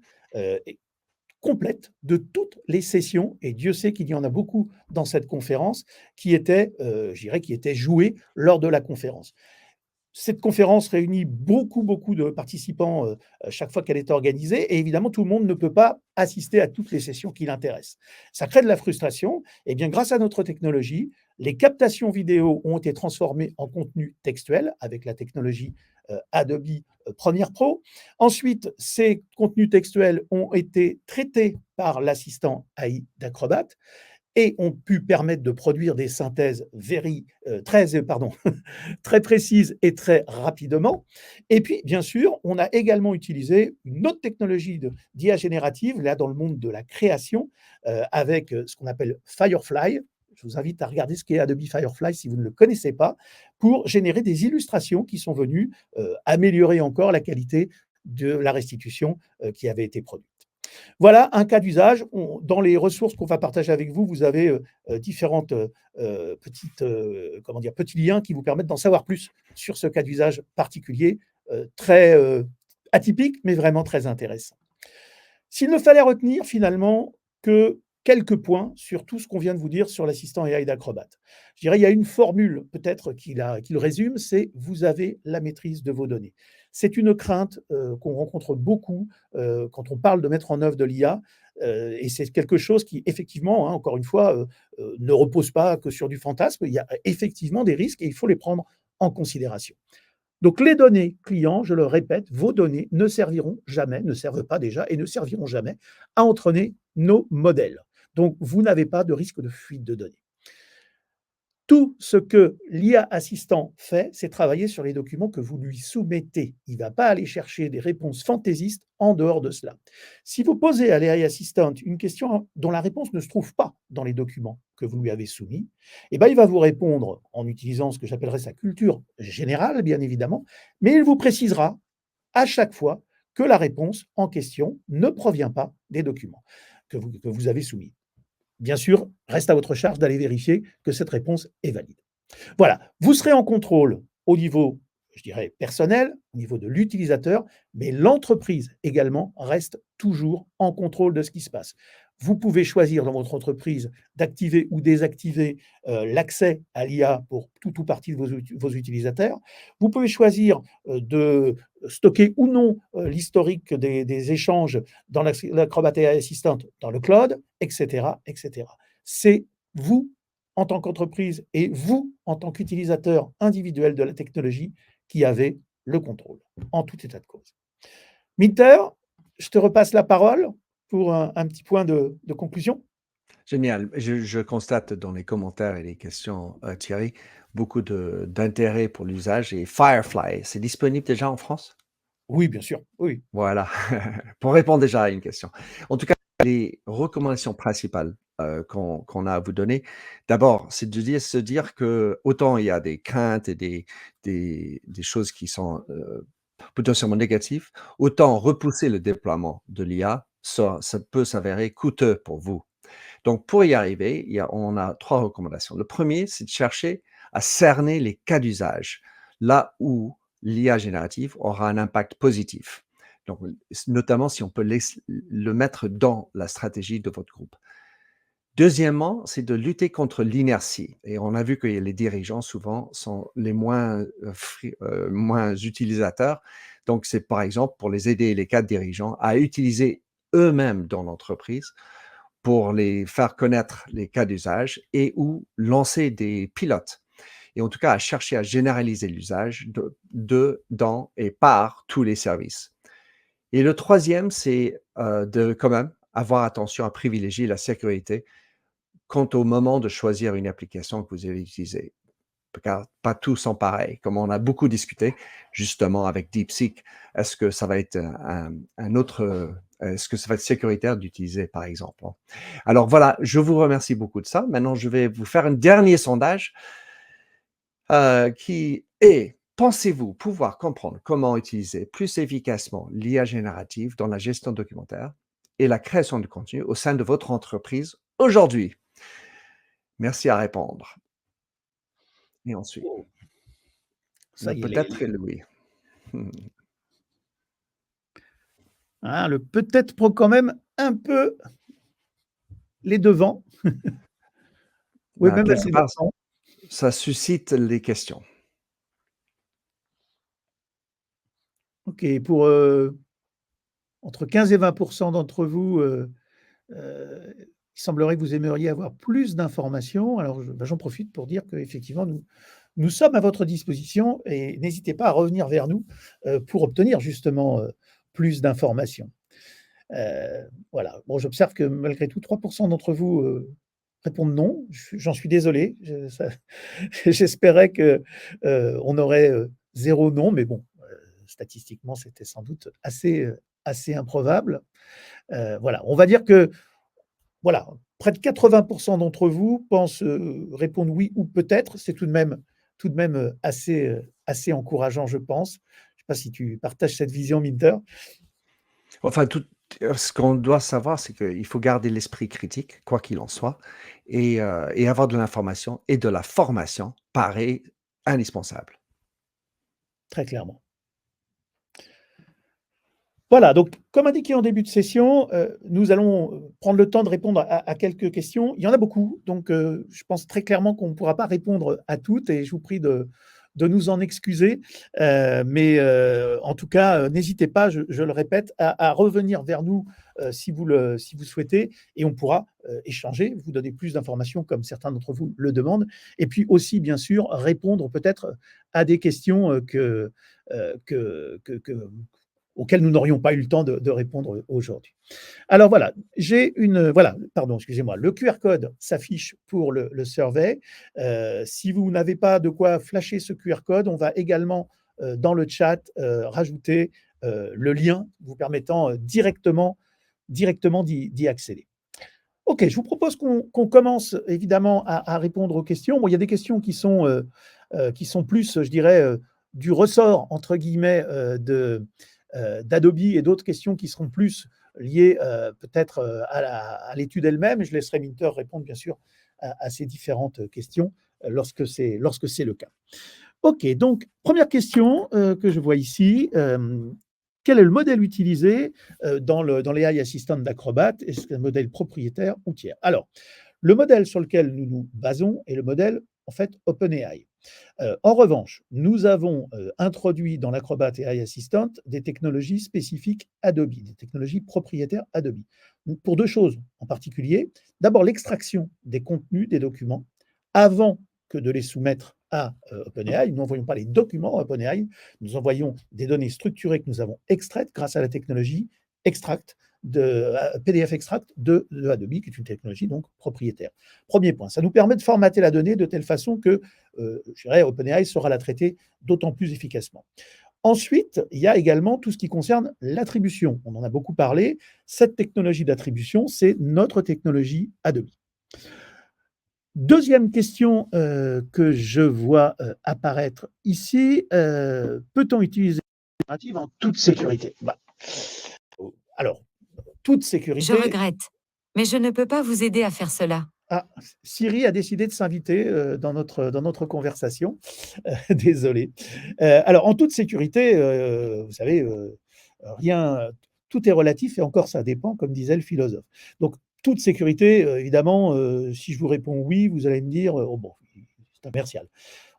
complète de toutes les sessions, et Dieu sait qu'il y en a beaucoup dans cette conférence, qui étaient, je dirais, qui étaient jouées lors de la conférence. Cette conférence réunit beaucoup de participants chaque fois qu'elle est organisée, et évidemment, tout le monde ne peut pas assister à toutes les sessions qui l'intéressent. Ça crée de la frustration. Et bien, grâce à notre technologie, les captations vidéo ont été transformées en contenu textuel avec la technologie Adobe Premiere Pro. Ensuite, ces contenus textuels ont été traités par l'assistant AI d'Acrobat et ont pu permettre de produire des synthèses très précises et très rapidement. Et puis, bien sûr, on a également utilisé une autre technologie d'IA générative, là dans le monde de la création, avec ce qu'on appelle Firefly. Je vous invite à regarder ce qu'est Adobe Firefly si vous ne le connaissez pas, pour générer des illustrations qui sont venues améliorer encore la qualité de la restitution qui avait été produite. Voilà un cas d'usage. Dans les ressources qu'on va partager avec vous, vous avez différentes petits liens qui vous permettent d'en savoir plus sur ce cas d'usage particulier, très atypique, mais vraiment très intéressant. S'il ne fallait retenir finalement que quelques points sur tout ce qu'on vient de vous dire sur l'assistant AI d'Acrobat. Je dirais, il y a une formule peut-être qui le résume, c'est « vous avez la maîtrise de vos données ». C'est une crainte qu'on rencontre beaucoup quand on parle de mettre en œuvre de l'IA, et c'est quelque chose qui, effectivement, encore une fois, ne repose pas que sur du fantasme. Il y a effectivement des risques et il faut les prendre en considération. Donc les données clients, je le répète, vos données ne serviront jamais, ne servent pas déjà et ne serviront jamais à entraîner nos modèles. Donc vous n'avez pas de risque de fuite de données. Tout ce que l'IA assistant fait, c'est travailler sur les documents que vous lui soumettez. Il ne va pas aller chercher des réponses fantaisistes en dehors de cela. Si vous posez à l'IA assistant une question dont la réponse ne se trouve pas dans les documents que vous lui avez soumis, eh bien, il va vous répondre en utilisant ce que j'appellerais sa culture générale, bien évidemment, mais il vous précisera à chaque fois que la réponse en question ne provient pas des documents que vous avez soumis. Bien sûr, reste à votre charge d'aller vérifier que cette réponse est valide. Voilà, vous serez en contrôle au niveau, je dirais, personnel, au niveau de l'utilisateur, mais l'entreprise également reste toujours en contrôle de ce qui se passe. Vous pouvez choisir dans votre entreprise d'activer ou désactiver l'accès à l'IA pour tout ou partie de vos utilisateurs. Vous pouvez choisir de stocker ou non l'historique des échanges dans l'Acrobat AI Assistant dans le cloud, etc., etc. C'est vous, en tant qu'entreprise, et vous, en tant qu'utilisateur individuel de la technologie, qui avez le contrôle, en tout état de cause. Minter, je te repasse la parole pour un petit point de conclusion. Génial. Je constate dans les commentaires et les questions, Thierry, beaucoup d'intérêt pour l'usage. Et Firefly, c'est disponible déjà en France? Oui, bien sûr, oui. Voilà, pour répondre déjà à une question. En tout cas, les recommandations principales qu'on a à vous donner. D'abord, c'est de se dire que autant il y a des craintes et des choses qui sont potentiellement négatives, autant repousser le déploiement de l'IA, ça peut s'avérer coûteux pour vous. Donc, pour y arriver, on a 3 recommandations. Le premier, c'est de chercher à cerner les cas d'usage, là où l'IA générative aura un impact positif. Donc, notamment si on peut le mettre dans la stratégie de votre groupe. Deuxièmement, c'est de lutter contre l'inertie. Et on a vu que les dirigeants, souvent, sont les moins utilisateurs. Donc, c'est par exemple pour les aider, les cadres dirigeants, à utiliser eux-mêmes dans l'entreprise pour les faire connaître les cas d'usage et ou lancer des pilotes. Et en tout cas, à chercher à généraliser l'usage dans et par tous les services. Et le troisième, c'est de quand même avoir attention à privilégier la sécurité quant au moment de choisir une application que vous allez utiliser. Car pas tous sont pareils. Comme on a beaucoup discuté justement avec DeepSeek, est-ce que ça va être est-ce que ça va être sécuritaire d'utiliser par exemple? Alors voilà, je vous remercie beaucoup de ça. Maintenant, je vais vous faire un dernier sondage qui est: pensez-vous pouvoir comprendre comment utiliser plus efficacement l'IA générative dans la gestion documentaire et la création de contenu au sein de votre entreprise aujourd'hui? Merci à répondre. Et ensuite, Oh, ça y est, peut-être et le oui. le peut-être prend quand même un peu les devants. Oui, Ben, même quelque assez part, nettement. ça suscite les questions. OK, pour, entre 15 et 20 d'entre vous, il semblerait que vous aimeriez avoir plus d'informations. Alors j'en profite pour dire qu'effectivement nous sommes à votre disposition et n'hésitez pas à revenir vers nous, pour obtenir justement, plus d'informations. Voilà. Bon, j'observe que malgré tout 3 d'entre vous, répondent non. J'en suis désolé. J'espérais que, on aurait, 0 non, mais bon, statistiquement, c'était sans doute assez improbable. Voilà, on va dire que, voilà, près de 80 d'entre vous pensent, répondre oui ou peut-être. C'est tout de même, assez encourageant, je pense. Je ne sais pas si tu partages cette vision, Minter? Enfin, ce qu'on doit savoir, c'est qu'il faut garder l'esprit critique, quoi qu'il en soit, et avoir de l'information et de la formation paraît indispensable. Très clairement. Voilà, donc comme indiqué en début de session, nous allons, prendre le temps de répondre à quelques questions. Il y en a beaucoup, donc je pense très clairement qu'on ne pourra pas répondre à toutes et je vous prie de nous en excuser. Mais en tout cas, n'hésitez pas, je le répète, à revenir vers nous, si vous souhaitez et on pourra, échanger, vous donner plus d'informations comme certains d'entre vous le demandent et puis aussi bien sûr répondre peut-être à des questions, que auxquelles nous n'aurions pas eu le temps de répondre aujourd'hui. Alors voilà, voilà, pardon, excusez-moi, le QR code s'affiche pour le survey. Si vous n'avez pas de quoi flasher ce QR code, on va également, dans le chat, rajouter, le lien vous permettant, directement d'y accéder. OK, je vous propose qu'on commence évidemment à répondre aux questions. Bon, il y a des questions qui sont plus, je dirais, du «ressort» entre guillemets, d'Adobe et d'autres questions qui seront plus liées, peut-être, à l'étude elle-même et je laisserai Minter répondre bien sûr à ces différentes questions, lorsque c'est le cas. OK, donc première question, que je vois ici, quel est le modèle utilisé, dans l'AI Assistant d'Acrobat? Est-ce un modèle propriétaire ou tiers? Alors, le modèle sur lequel nous nous basons est le modèle, en fait, OpenAI. En revanche, nous avons, introduit dans l'Acrobat AI Assistant des technologies spécifiques Adobe, des technologies propriétaires Adobe. Donc pour 2 choses en particulier. D'abord, l'extraction des contenus des documents avant que de les soumettre à, OpenAI. Nous n'envoyons pas les documents à OpenAI, nous envoyons des données structurées que nous avons extraites grâce à la technologie Extract PDF Extract de Adobe, qui est une technologie donc propriétaire. Premier point, ça nous permet de formater la donnée de telle façon que, je dirais, OpenAI saura la traiter d'autant plus efficacement. Ensuite, il y a également tout ce qui concerne l'attribution. On en a beaucoup parlé. Cette technologie d'attribution, c'est notre technologie Adobe. Deuxième question que je vois apparaître ici, peut-on utiliser la générative en toute sécurité? Alors, toute Je sécurité, regrette, mais je ne peux pas vous aider à faire cela. Siri a décidé de s'inviter dans notre conversation. Désolé. Alors, en toute sécurité, vous savez, rien, tout est relatif et encore ça dépend, comme disait le philosophe. Donc, toute sécurité, évidemment, si je vous réponds oui, vous allez me dire, oh bon, c'est commercial.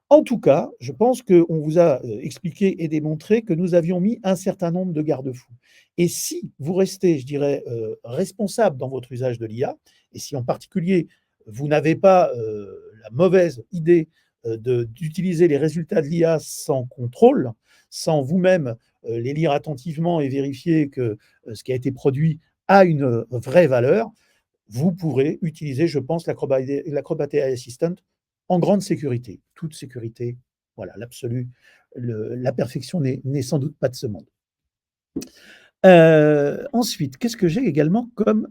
En tout cas, je pense qu'on vous a expliqué et démontré que nous avions mis un certain nombre de garde-fous. Et si vous restez, je dirais, responsable dans votre usage de l'IA, et si en particulier vous n'avez pas la mauvaise idée d'utiliser les résultats de l'IA sans contrôle, sans vous-même les lire attentivement et vérifier que ce qui a été produit a une vraie valeur, vous pourrez utiliser, je pense, l'Acrobat AI Assistant en grande sécurité. Toute sécurité, voilà, l'absolu, la perfection n'est sans doute pas de ce monde. Ensuite, qu'est-ce que j'ai également comme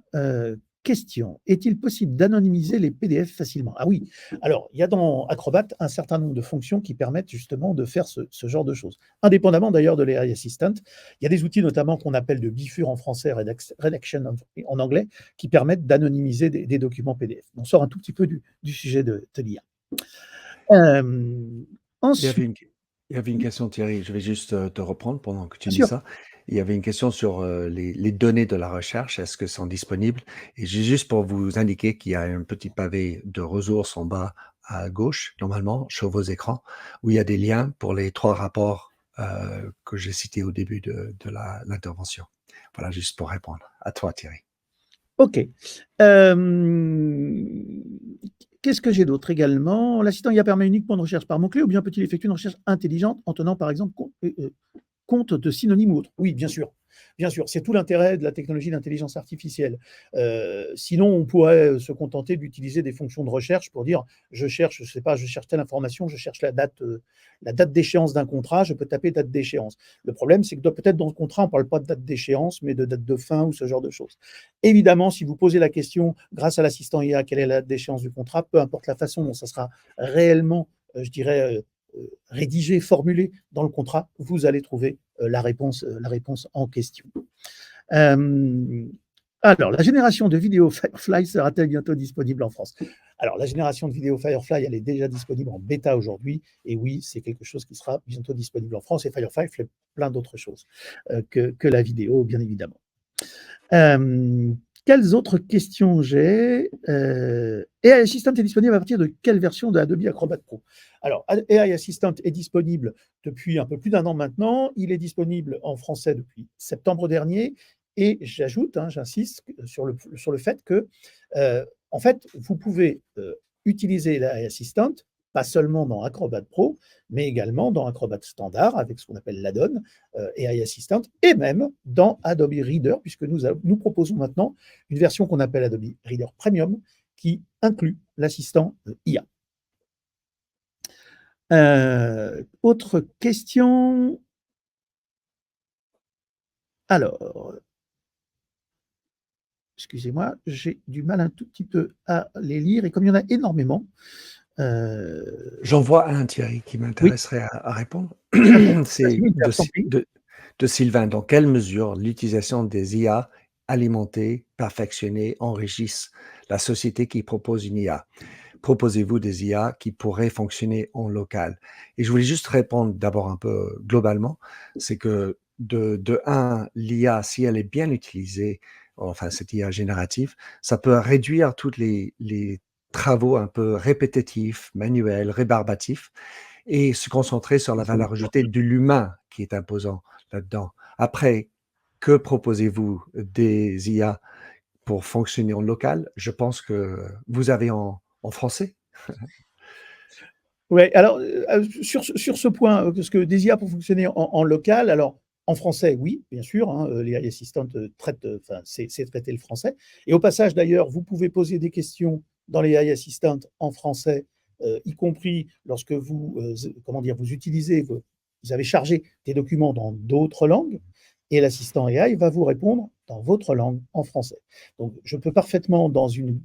question? Est-il possible d'anonymiser les PDF facilement? Ah oui, alors il y a dans Acrobat un certain nombre de fonctions qui permettent justement de faire ce genre de choses. Indépendamment d'ailleurs de l'AI Assistant, il y a des outils notamment qu'on appelle de Bifur en français, Redaction en anglais, qui permettent d'anonymiser des documents PDF. On sort un tout petit peu du sujet de l'IA. Ensuite, Il y avait une question, Thierry, je vais juste te reprendre pendant que tu bien dis sûr. ça. Il y avait une question sur les données de la recherche, est-ce que sont disponibles? Et juste pour vous indiquer qu'il y a un petit pavé de ressources en bas à gauche, normalement, sur vos écrans, où il y a des liens pour les 3 rapports que j'ai cités au début de l'intervention. Voilà, juste pour répondre. À toi, Thierry. OK. Qu'est-ce que j'ai d'autre également? L'assistant IA permet uniquement de recherche par mots-clés ou bien peut-il effectuer une recherche intelligente en tenant par exemple compte de synonymes ou autres? Oui, bien sûr. Bien sûr, c'est tout l'intérêt de la technologie d'intelligence artificielle. Sinon, on pourrait se contenter d'utiliser des fonctions de recherche pour dire je cherche, je sais pas, je cherche telle information, je cherche la date d'échéance d'un contrat, je peux taper date d'échéance. Le problème, c'est que peut-être dans le contrat, on ne parle pas de date d'échéance, mais de date de fin ou ce genre de choses. Évidemment, si vous posez la question grâce à l'assistant IA, quelle est la date d'échéance du contrat, peu importe la façon dont ça sera réellement, je dirais, rédigé, formulé dans le contrat, vous allez trouver la réponse en question. Alors, la génération de vidéos Firefly sera-t-elle bientôt disponible en France? Alors, la génération de vidéos Firefly, elle est déjà disponible en bêta aujourd'hui. Et oui, c'est quelque chose qui sera bientôt disponible en France. Et Firefly fait plein d'autres choses que la vidéo, bien évidemment. Quelles autres questions j'ai? AI Assistant est disponible à partir de quelle version de Adobe Acrobat Pro? Alors, AI Assistant est disponible depuis un peu plus d'1 an maintenant. Il est disponible en français depuis septembre dernier. Et j'ajoute, j'insiste sur le fait que, en fait, vous pouvez utiliser l'AI Assistant, pas seulement dans Acrobat Pro, mais également dans Acrobat Standard, avec ce qu'on appelle l'add-on AI Assistant, et même dans Adobe Reader, puisque nous proposons maintenant une version qu'on appelle Adobe Reader Premium, qui inclut l'assistant IA. Autre question. Alors, excusez-moi, j'ai du mal un tout petit peu à les lire, et comme il y en a énormément, J'en vois un, Thierry, qui oui, m'intéresserait à répondre. tout à fait. C'est Vas-y, Minter, je t'en prie. de Sylvain. Dans quelle mesure l'utilisation des IA alimentées, perfectionnées, enrichissent la société qui propose une IA? Proposez-vous des IA qui pourraient fonctionner en local? Et je voulais juste répondre d'abord un peu globalement, c'est que de un, l'IA, si elle est bien utilisée, enfin cette IA générative, ça peut réduire toutes les travaux un peu répétitifs, manuels, rébarbatifs, et se concentrer sur la valeur ajoutée de l'humain qui est imposant là-dedans. Après, que proposez-vous des IA pour fonctionner en local? Je pense que vous avez en français. Ouais, alors, sur ce point, parce que des IA pour fonctionner en local, alors en français, oui, bien sûr, l'AI Assistant traite, enfin, c'est traiter le français. Et au passage, d'ailleurs, vous pouvez poser des questions dans les AI Assistant en français, y compris lorsque vous, comment dire, vous utilisez, vous avez chargé des documents dans d'autres langues, et l'assistant AI va vous répondre dans votre langue, en français. Donc, je peux parfaitement, dans une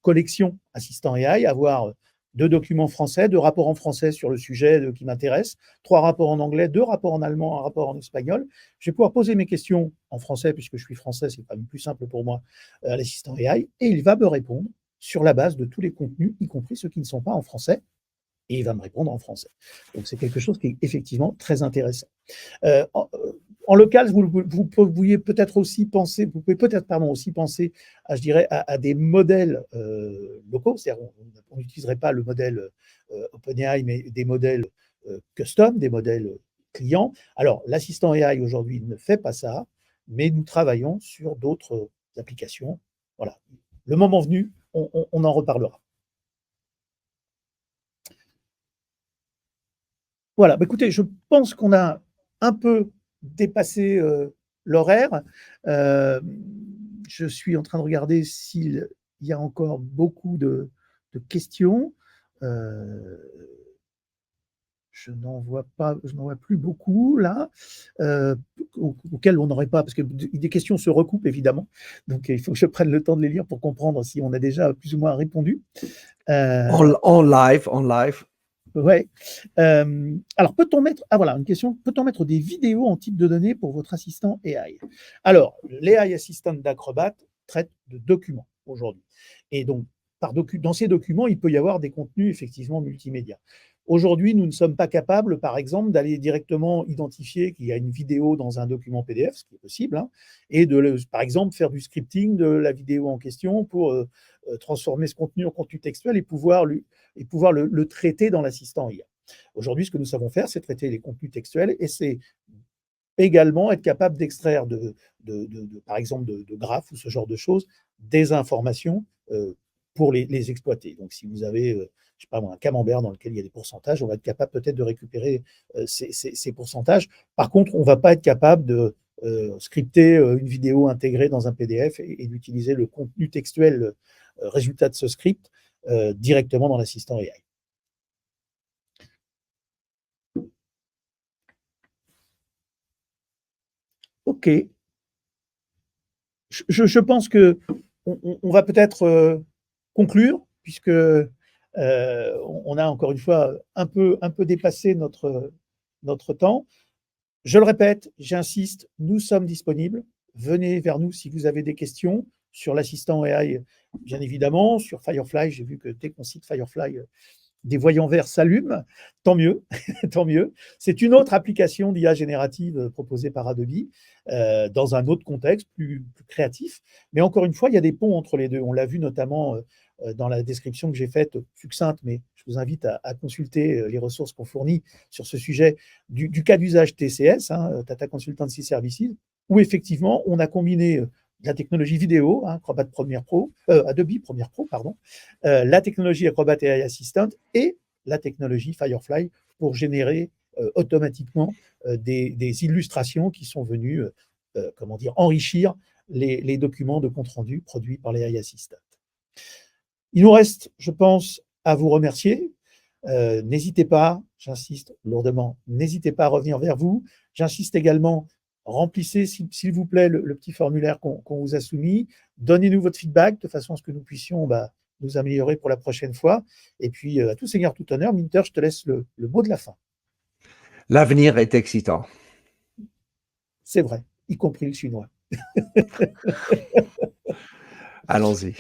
collection Assistant AI, avoir 2 documents français, 2 rapports en français sur le sujet qui m'intéresse, 3 rapports en anglais, 2 rapports en allemand, un rapport en espagnol. Je vais pouvoir poser mes questions en français, puisque je suis français, c'est quand même plus simple pour moi, à l'assistant AI, et il va me répondre sur la base de tous les contenus, y compris ceux qui ne sont pas en français, et il va me répondre en français. Donc c'est quelque chose qui est effectivement très intéressant. En local, vous pouvez peut-être aussi penser, aussi penser à, je dirais, à des modèles locaux, c'est-à-dire on n'utiliserait pas le modèle OpenAI, mais des modèles custom, des modèles clients. Alors, l'assistant AI aujourd'hui ne fait pas ça, mais nous travaillons sur d'autres applications. Voilà. Le moment venu, on en reparlera. Voilà, bah, écoutez, je pense qu'on a un peu dépassé l'horaire. Je suis en train de regarder s'il y a encore beaucoup de questions. Je n'en vois plus beaucoup là, auxquelles on n'aurait pas, parce que des questions se recoupent évidemment, donc il faut que je prenne le temps de les lire pour comprendre si on a déjà plus ou moins répondu. En live. Ouais. Alors, peut-on mettre, voilà une question, peut-on mettre des vidéos en type de données pour votre assistant AI? Alors, l'AI Assistant d'Acrobat traite de documents aujourd'hui. Et donc, dans ces documents, il peut y avoir des contenus effectivement multimédia. Aujourd'hui, nous ne sommes pas capables, par exemple, d'aller directement identifier qu'il y a une vidéo dans un document PDF, ce qui est possible, hein, et par exemple, faire du scripting de la vidéo en question pour transformer ce contenu en contenu textuel et pouvoir le traiter dans l'assistant IA. Aujourd'hui, ce que nous savons faire, c'est traiter les contenus textuels et c'est également être capable d'extraire, par exemple, de graphes ou ce genre de choses, des informations pour les exploiter. Donc, si vous avez, je sais pas moi, un camembert dans lequel il y a des pourcentages, on va être capable peut-être de récupérer ces pourcentages. Par contre, on ne va pas être capable de scripter une vidéo intégrée dans un PDF et d'utiliser le contenu textuel résultat de ce script directement dans l'assistant AI. OK. Je pense que on va peut-être conclure, puisque on a encore une fois un peu dépassé notre temps. Je le répète, j'insiste, nous sommes disponibles. Venez vers nous si vous avez des questions sur l'assistant AI, bien évidemment, sur Firefly. J'ai vu que dès qu'on cite Firefly, des voyants verts s'allument, tant mieux, tant mieux. C'est une autre application d'IA générative proposée par Adobe dans un autre contexte, plus créatif. Mais encore une fois, il y a des ponts entre les deux. On l'a vu notamment dans la description que j'ai faite, succincte, mais je vous invite à consulter les ressources qu'on fournit sur ce sujet du cas d'usage TCS, Tata Consultancy Services, où effectivement, on a combiné la technologie vidéo, Acrobat Premiere Pro, Adobe Premiere Pro, pardon, la technologie Acrobat AI Assistant et la technologie Firefly pour générer automatiquement des illustrations qui sont venues enrichir les documents de compte-rendu produits par les AI Assistants. Il nous reste, je pense, à vous remercier. N'hésitez pas, j'insiste lourdement, n'hésitez pas à revenir vers vous. J'insiste également, remplissez, s'il vous plaît, le petit formulaire qu'on vous a soumis. Donnez-nous votre feedback de façon à ce que nous puissions nous améliorer pour la prochaine fois. Et puis, à tout seigneur, tout honneur, Minter, je te laisse le mot de la fin. L'avenir est excitant. C'est vrai, y compris le chinois. Allons-y.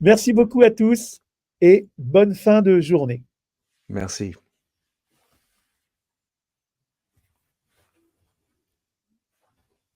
Merci beaucoup à tous et bonne fin de journée. Merci.